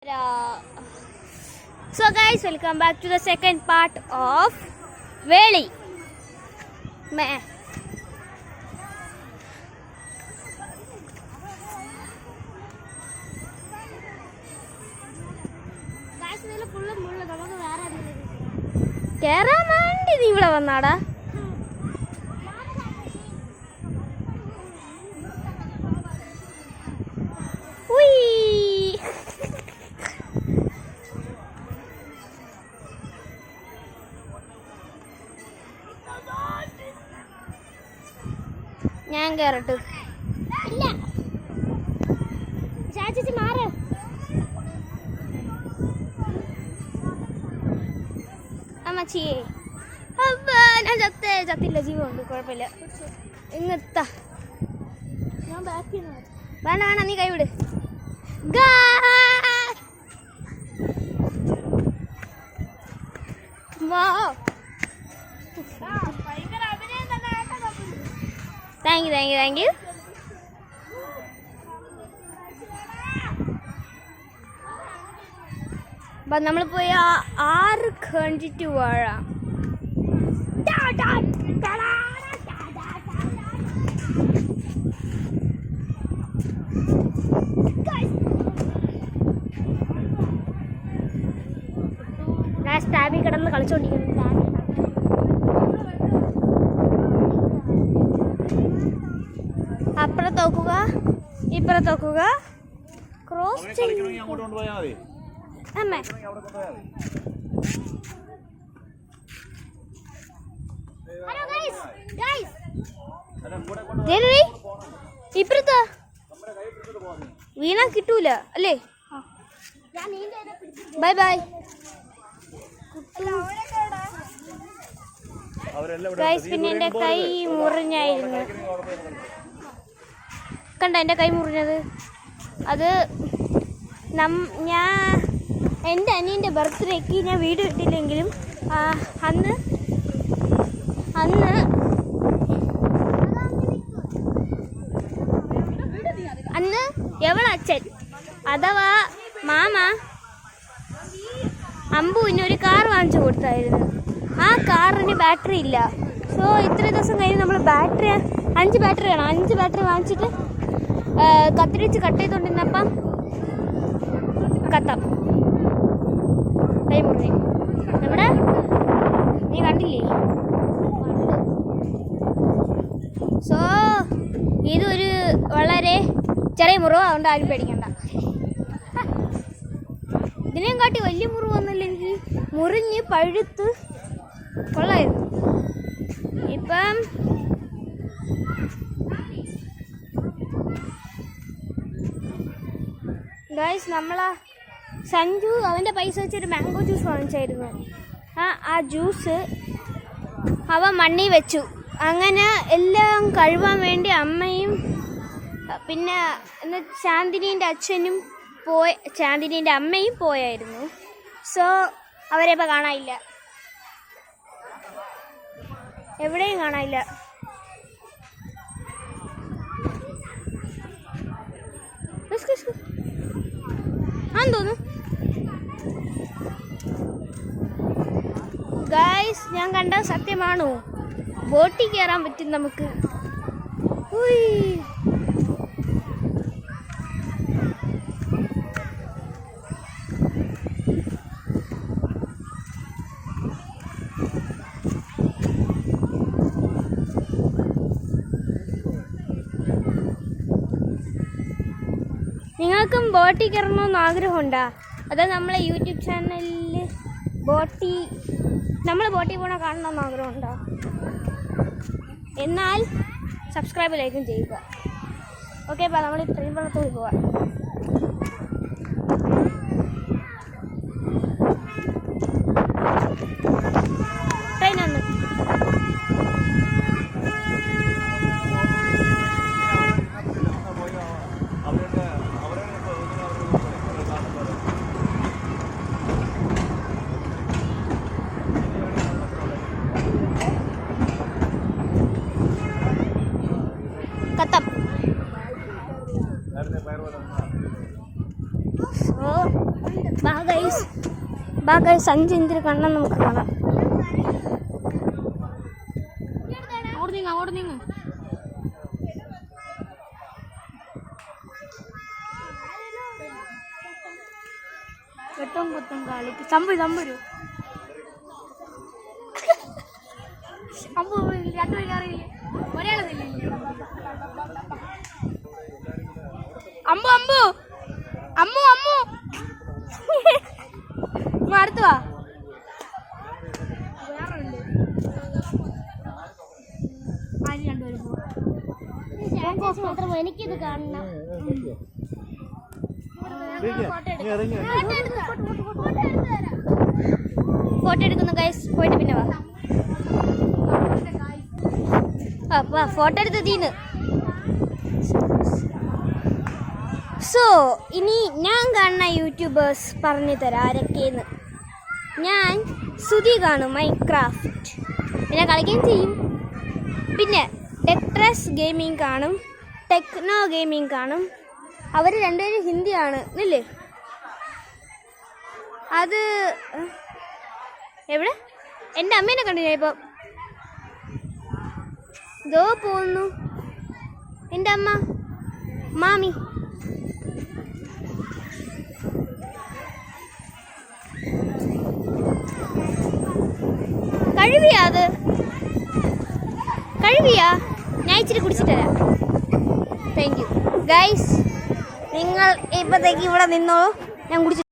So guys, welcome back to the second part of Veli. Guys, this is full of mulla. Namakku vera adile. Kera mandi nee ivla vannada. ഞാൻ കേറട്ടെ ഇല്ല ചാച്ചി മാറ് അമ്മച്ചിയെ ഞാൻ ചത്തില്ല ജീവമുണ്ട് കുഴപ്പമില്ല ഇങ്ങത്താ ഞാൻ ബാക്കി വേണ്ട വേണ്ട നീ കൈവിട് താങ്ക് യു അപ്പം നമ്മൾ പോയി 6 കണ്ടിട്ട് വാഴാം. ഞാൻ സ്റ്റാബിൽ കിടന്ന് കളിച്ചോണ്ടിരിക്കുന്നു. അപ്പുറത്ത് നോക്കുക ഇപ്പുറത്ത് നോക്കുക ക്രോസ് അമ്മേ ഇപ്പുറത്താ വീണാ കിട്ടൂല അല്ലേ. Bye bye guys. പിന്നെ എൻ്റെ കൈ മുറിഞ്ഞായിരുന്നു. കണ്ട എൻ്റെ കൈ മുറിഞ്ഞത്. അത് ഞാൻ എൻ്റെ അനിയൻ്റെ ബർത്ത്ഡേക്ക് ഞാൻ വീഡിയോ ഇട്ടില്ലെങ്കിലും അന്ന് എവളച്ഛൻ അഥവാ മാമ അമ്പുവിന് ഒരു കാർ വാങ്ങിച്ചു കൊടുത്തായിരുന്നു. ആ കാറിന് ബാറ്ററി ഇല്ല. സോ ഇത്ര ദിവസം കഴിഞ്ഞ് നമ്മൾ ബാറ്ററി 5 ബാറ്ററിയാണ് 5 ബാറ്ററി വാങ്ങിച്ചിട്ട് കത്തിരിച്ച് കട്ട് ചെയ്തുകൊണ്ടിരുന്നപ്പം കത്താം കൈ മുറിഞ്ഞു. എവിടെ നീ കണ്ടില്ലേ? സോ ഇതൊരു വളരെ ചെറിയ മുറിവ്, അതുകൊണ്ട് ആരും പേടിക്കണ്ട. ഇതിനെയും കാട്ടി വലിയ മുറിവൊന്നുമില്ല എനിക്ക്. മുറിഞ്ഞ് പഴുത്ത് കൊള്ളായിരുന്നു. ഇപ്പം ഗൈസ് നമ്മളാ സഞ്ജു അവൻ്റെ പൈസ വെച്ചൊരു മാംഗോ ജ്യൂസ് വാങ്ങിച്ചായിരുന്നു. ആ ജ്യൂസ് അവൻ മണ്ണി വെച്ചു. അങ്ങനെ എല്ലാം കഴുകാൻ വേണ്ടി അമ്മയും പിന്നെ ചാന്ദിനീൻ്റെ അച്ഛനും ചാന്ദിനീൻ്റെ അമ്മയും പോയായിരുന്നു. സോ അവരെ ഇപ്പോൾ കാണാനില്ല, എവിടെയും കാണാനില്ല. തോന്നുന്നു ഗൈസ്. ഞാൻ കണ്ട സത്യമാണോ? ബോട്ടിൽ കയറാൻ പറ്റും നമുക്ക്. നിങ്ങൾക്കും ബോട്ടിൽ കയറണമെന്ന് ആഗ്രഹമുണ്ടോ? അതോ നമ്മളെ യൂട്യൂബ് ചാനലിൽ നമ്മൾ ബോട്ടിൽ പോകണ കാണണമെന്ന് ആഗ്രഹമുണ്ടോ? എന്നാൽ സബ്സ്ക്രൈബ് ലൈക്കും ചെയ്യുക. ഓക്കെ, അപ്പോൾ നമ്മൾ ട്രെയിൻ വെള്ളത്തോട് പോവാം. ട്രെയിനാണ് Payarwa ബാ ഗൈസ് 5 ഇഞ്ചിൽ കണ്ണം നമുക്ക് കാണാം. അങ്ങോട്ട് നീങ്ങ വെട്ടും കുത്തും കാലിക്ക് സംഭവം അമ്പൊരു അമ്പു രണ്ടുപേരും അറിയില്ലേ ഒരാളെന്നില്ലേ അമ്പു അമ്പു അമ്മു അമ്മു അടുത്ത് വാ. മാത്രം എനിക്കിത് കാണണം. ഫോട്ടോ എടുക്കുന്നു ഗൈസ്. പോയിട്ട് പിന്നെ വാ ഫോട്ടോ എടുത്ത് തീന്ന്. സോ ഇനി ഞാൻ കാണുന്ന യൂട്യൂബേഴ്സ് പറഞ്ഞു തരാം ആരൊക്കെയെന്ന്. ഞാൻ സുധി കാണും, മൈൻക്രാഫ്റ്റ് പിന്നെ കളിക്കുകയും ചെയ്യും. പിന്നെ ടെക്ട്രസ് ഗെയിമിങ് കാണും, ടെക്നോ ഗെയിമിങ് കാണും. അവർ രണ്ടുപേരും ഹിന്ദിയാണ് ഇല്ലേ? അത് എവിടെ? എൻ്റെ അമ്മേനെ കണ്ടു ഞാൻ ഇപ്പം. ഇതോ പോകുന്നു എൻ്റെ അമ്മ മാമി. കഴിവിയാ ഞാൻ ഇച്ചിരി കുടിച്ചിട്ട് തരാം. Thank you guys. നിങ്ങൾ ഇപ്പോഴത്തേക്ക് ഇവിടെ നിന്നോളൂ, ഞാൻ കുടിച്ചിട്ട്